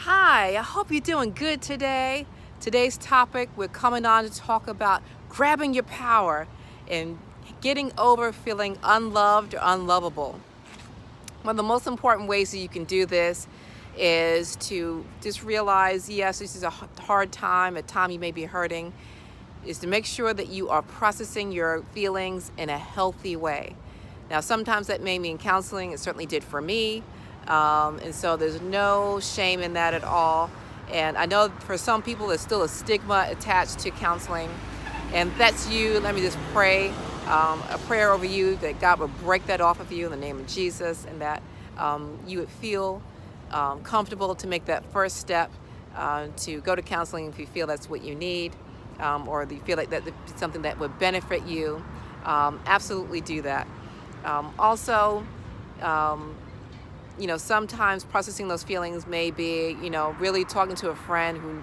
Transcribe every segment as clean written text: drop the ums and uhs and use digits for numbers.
Hi, I hope you're doing good today. Today's topic, we're coming on to talk about grabbing your power and getting over feeling unloved or unlovable. One of the most important ways that you can do this is to just realize, yes, this is a hard time, a time you may be hurting, is to make sure that you are processing your feelings in a healthy way. Now, sometimes that may mean counseling. It certainly did for me. And so there's no shame in that at all. And I know for some people, there's still a stigma attached to counseling. And that's you. Let me just pray a prayer over you that God would break that off of you in the name of Jesus, and that you would feel comfortable to make that first step to go to counseling if you feel that's what you need, or you feel like that's something that would benefit you. Absolutely do that. Also, sometimes processing those feelings may be, really talking to a friend who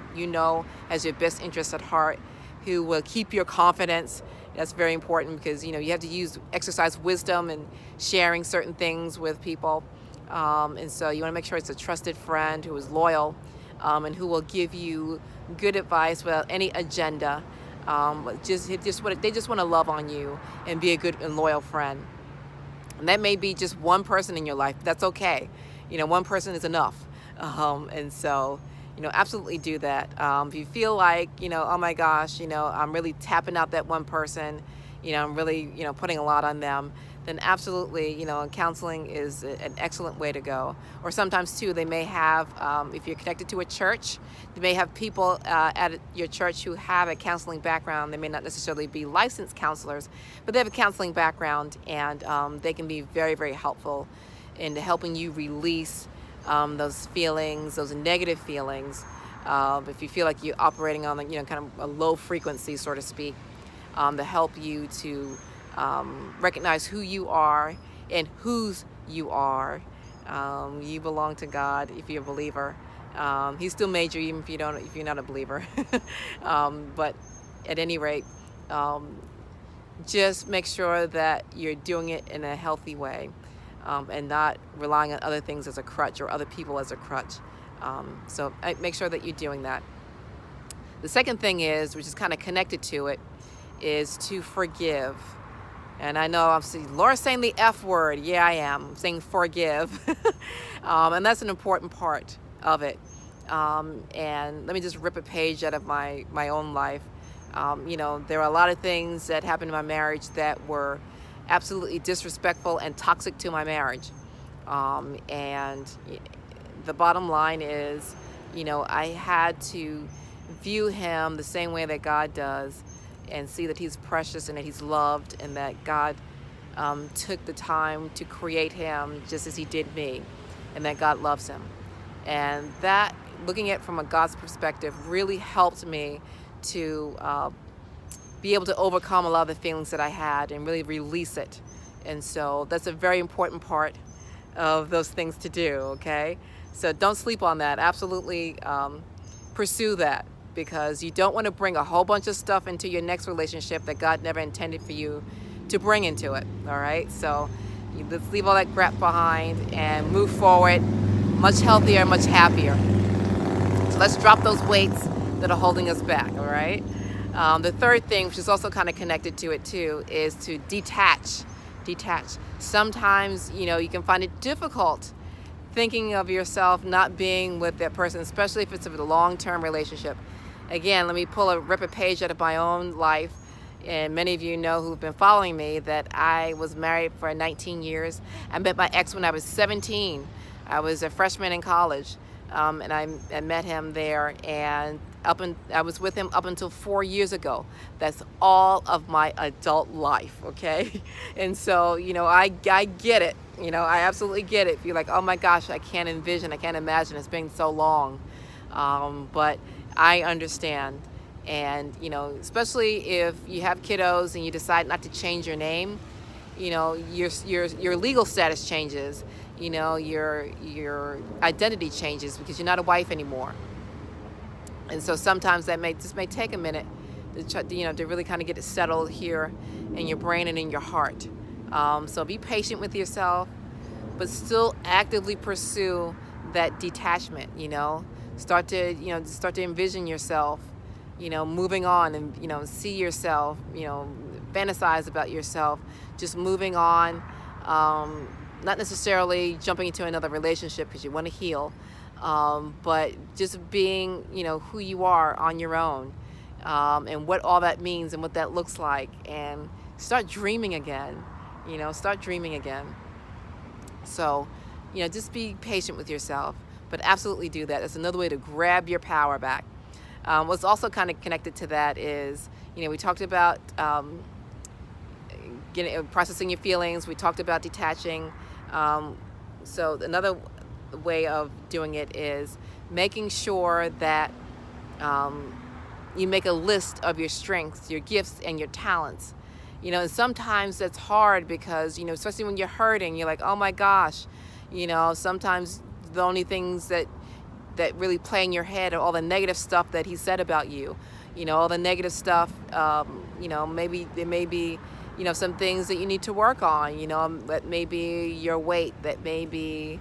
has your best interest at heart, who will keep your confidence. That's very important because, you have to exercise wisdom and sharing certain things with people. And so you want to make sure it's a trusted friend who is loyal, and who will give you good advice without any agenda. They just want to love on you and be a good and loyal friend. And that may be just one person in your life. That's okay. One person is enough. And so, absolutely do that. If you feel like, oh my gosh, I'm really tapping out that one person, I'm really, putting a lot on them, then absolutely, counseling is an excellent way to go. Or sometimes too, they may have, if you're connected to a church, they may have people at your church who have a counseling background. They may not necessarily be licensed counselors, but they have a counseling background, and they can be very, very helpful in helping you release those feelings, those negative feelings. If you feel like you're operating on, kind of a low frequency, so to speak, to help you to recognize who you are and whose you are. You belong to God if you're a believer. He still made you, even if you're not a believer. But at any rate, just make sure that you're doing it in a healthy way, and not relying on other things as a crutch or other people as a crutch. So make sure that you're doing that. The second thing is, which is kind of connected to it, is to forgive. And I know I'm saying, Laura's saying the F word. Yeah, I am. I'm saying forgive. And that's an important part of it. And let me just rip a page out of my own life. There are a lot of things that happened in my marriage that were absolutely disrespectful and toxic to my marriage. And the bottom line is, I had to view him the same way that God does, and see that he's precious and that he's loved, and that God took the time to create him just as he did me, and that God loves him. And that, looking at it from a God's perspective, really helped me to be able to overcome a lot of the feelings that I had and really release it. And so that's a very important part of those things to do, okay? So don't sleep on that. Absolutely pursue that, because you don't want to bring a whole bunch of stuff into your next relationship that God never intended for you to bring into it, all right? So let's leave all that crap behind and move forward much healthier, much happier. So let's drop those weights that are holding us back, all right? The third thing, which is also kind of connected to it too, is to detach. Sometimes, you can find it difficult thinking of yourself not being with that person, especially if it's a long-term relationship. Again, let me rip a page out of my own life. And many of you know, who've been following me, that I was married for 19 years. I met my ex when I was 17. I was a freshman in college, and I met him there, and I was with him up until 4 years ago. That's all of my adult life, okay? And so, I get it. I absolutely get it. If you're like, oh my gosh, I can't imagine it's been so long. But I understand. And, especially if you have kiddos and you decide not to change your name, your legal status changes, your identity changes, because you're not a wife anymore. And so sometimes that may take a minute to really kind of get it settled here in your brain and in your heart. So be patient with yourself, but still actively pursue that detachment, Start to, start to envision yourself, moving on, and, see yourself, fantasize about yourself, just moving on, not necessarily jumping into another relationship because you want to heal, but just being, who you are on your own, and what all that means and what that looks like, and start dreaming again, start dreaming again. So, just be patient with yourself, but absolutely do that. That's another way to grab your power back. What's also kind of connected to that is, we talked about processing your feelings. We talked about detaching. So another way of doing it is making sure that you make a list of your strengths, your gifts, and your talents. And sometimes that's hard because, especially when you're hurting, you're like, oh my gosh, sometimes the only things that really play in your head are all the negative stuff that he said about you, all the negative stuff. Maybe there may be, some things that you need to work on, that may be your weight, that may be,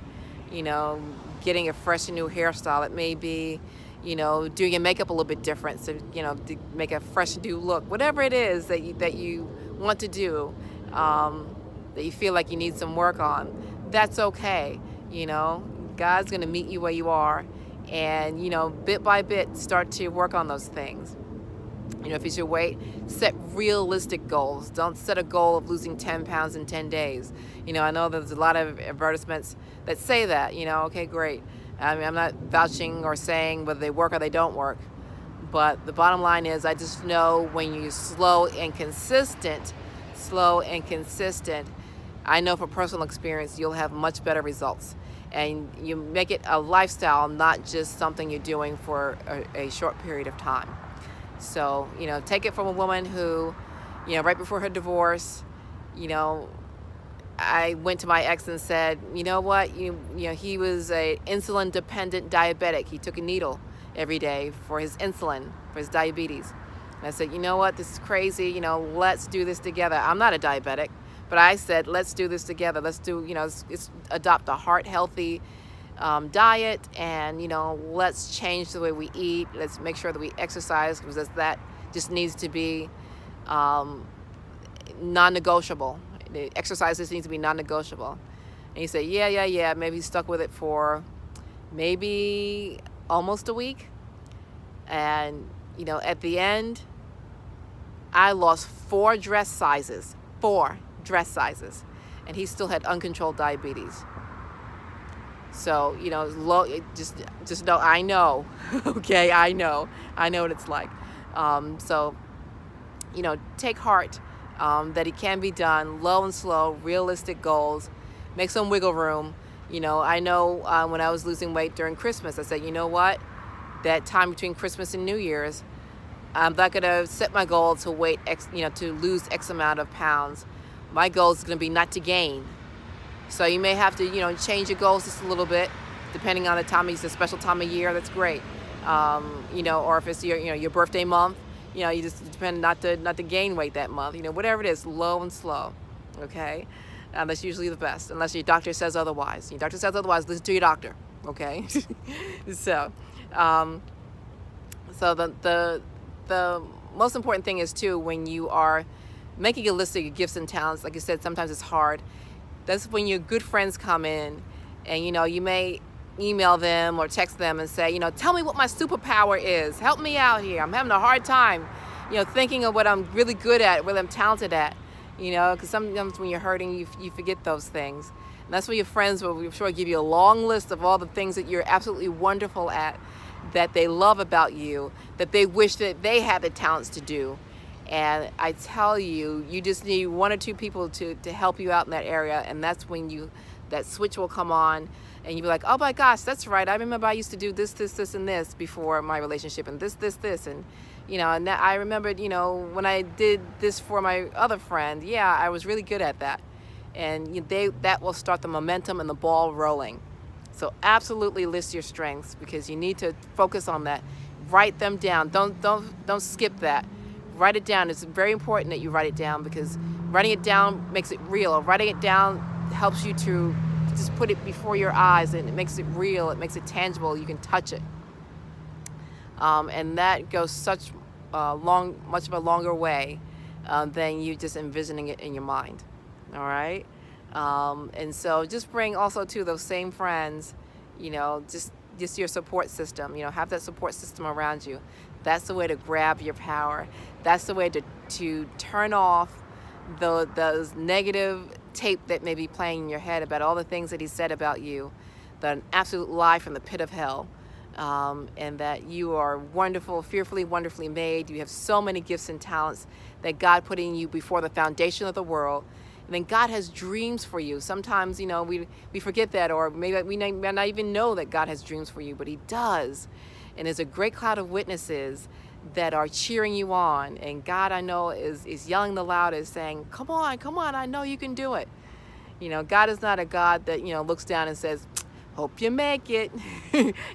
getting a fresh new hairstyle, that may be, doing your makeup a little bit different, so, to make a fresh new look, whatever it is that you want to do, that you feel like you need some work on, that's okay. God's going to meet you where you are, and, bit by bit, start to work on those things. If it's your weight, set realistic goals. Don't set a goal of losing 10 pounds in 10 days. I know there's a lot of advertisements that say that, okay, great. I mean, I'm not vouching or saying whether they work or they don't work. But the bottom line is, I just know when you're slow and consistent, I know from personal experience, you'll have much better results. And you make it a lifestyle, not just something you're doing for a short period of time. So, take it from a woman who, right before her divorce, I went to my ex and said, you know what, he was a insulin dependent diabetic. He took a needle every day for his insulin, for his diabetes. And I said, you know what, this is crazy, let's do this together. I'm not a diabetic, but I said, let's do this together. Let's do, let's adopt a heart healthy diet, and, let's change the way we eat. Let's make sure that we exercise, because that just needs to be non-negotiable. The exercises need to be non-negotiable. And he said, yeah. Maybe he stuck with it for maybe almost a week. And, at the end, I lost 4 dress sizes, and he still had uncontrolled diabetes. So, just know, I know, okay, I know what it's like. So, take heart that it can be done, low and slow, realistic goals, make some wiggle room. I know when I was losing weight during Christmas, I said, you know what, that time between Christmas and New Year's, I'm not going to set my goal to to lose X amount of pounds. My goal is going to be not to gain. So you may have to, change your goals just a little bit, depending on the time. It's a special time of year. That's great. Or if it's your birthday month, you just depend not to gain weight that month. Whatever it is, low and slow. Okay, that's usually the best, unless your doctor says otherwise. Your doctor says otherwise, listen to your doctor. Okay, so the most important thing is too, when you are making a list of your gifts and talents, like I said, sometimes it's hard. That's when your good friends come in, and you may email them or text them and say, tell me what my superpower is. Help me out here. I'm having a hard time, thinking of what I'm really good at, what I'm talented at. Because sometimes when you're hurting, you forget those things. And that's when your friends will, I'm sure, give you a long list of all the things that you're absolutely wonderful at, that they love about you, that they wish that they had the talents to do. And I tell you, you just need 1 or 2 people to help you out in that area, and that's when that switch will come on, and you'll be like, oh my gosh, that's right. I remember I used to do this, and this before my relationship, and this, and and that I remembered, when I did this for my other friend, I was really good at that, and that will start the momentum and the ball rolling. So absolutely list your strengths, because you need to focus on that. Write them down. Don't skip that. Write it down. It's very important that you write it down, because writing it down makes it real. Writing it down helps you to just put it before your eyes, and it makes it real. It makes it tangible. You can touch it. And that goes much of a longer way than you just envisioning it in your mind. All right. And so just bring also to those same friends, just your support system, have that support system around you. That's the way to grab your power. That's the way to turn off those negative tape that may be playing in your head about all the things that he said about you, an absolute lie from the pit of hell. And that you are wonderful, fearfully, wonderfully made. You have so many gifts and talents that God put in you before the foundation of the world. And then God has dreams for you. Sometimes, we forget that, or maybe we may not even know that God has dreams for you, but he does. And there's a great cloud of witnesses that are cheering you on. And God, I know, is yelling the loudest, saying, come on, I know you can do it. God is not a God that, looks down and says, hope you make it.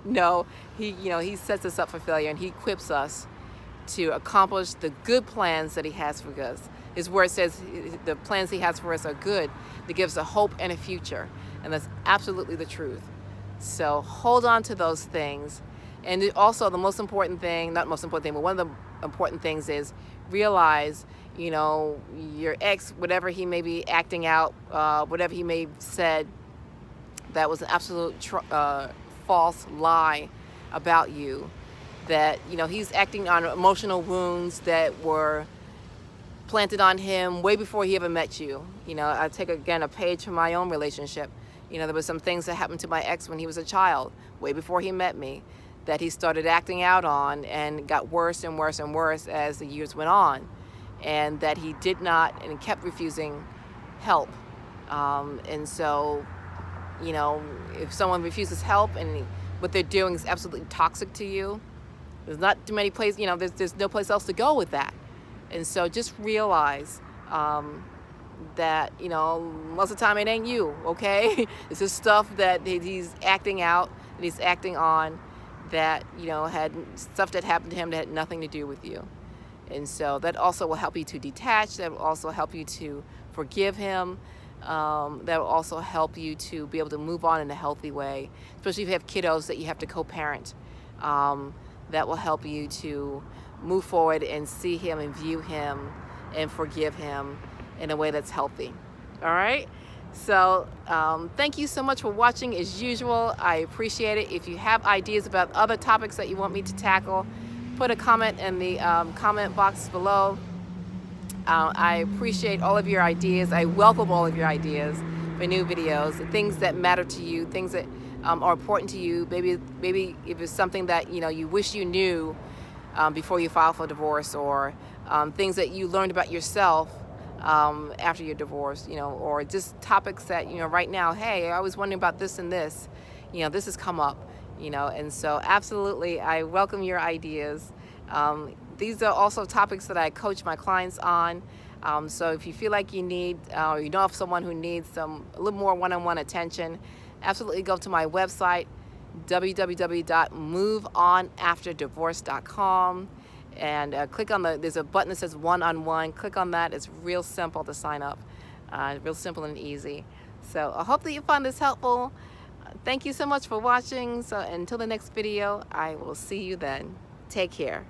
No, he sets us up for failure, and he equips us to accomplish the good plans that he has for us. His word says the plans he has for us are good. That gives a hope and a future. And that's absolutely the truth. So hold on to those things. And also the most important thing, not most important thing, but one of the important things is realize, your ex, whatever he may be acting out, whatever he may have said, that was an absolute false lie about you. That, he's acting on emotional wounds that were planted on him way before he ever met you. I take, again, a page from my own relationship. There was some things that happened to my ex when he was a child, way before he met me, that he started acting out on, and got worse and worse and worse as the years went on. And that he did not, and kept refusing help. And so, if someone refuses help and what they're doing is absolutely toxic to you, there's not too many places, there's no place else to go with that. And so just realize that, most of the time it ain't you, okay? It's just stuff that he's acting out, that he's acting on, that, had stuff that happened to him that had nothing to do with you. And so that also will help you to detach. That will also help you to forgive him. That will also help you to be able to move on in a healthy way, especially if you have kiddos that you have to co-parent. That will help you to move forward and see him and view him and forgive him in a way that's healthy. All right? So thank you so much for watching. As usual, I appreciate it. If you have ideas about other topics that you want me to tackle, put a comment in the comment box below. I appreciate all of your ideas. I welcome all of your ideas for new videos, things that matter to you, things that are important to you. Maybe if it's something that you wish you knew before you file for divorce, or things that you learned about yourself after your divorce, or just topics that right now. Hey, I was wondering about this and this. This has come up. And so absolutely, I welcome your ideas. These are also topics that I coach my clients on. So if you feel like you need, or you know of someone who needs a little more one-on-one attention, absolutely go to my website, www.moveonafterdivorce.com, and click on there's a button that says one-on-one. Click on that. It's real simple to sign up, real simple and easy. So I hope that you found this helpful. Thank you so much for watching. So until the next video, I will see you then. Take care.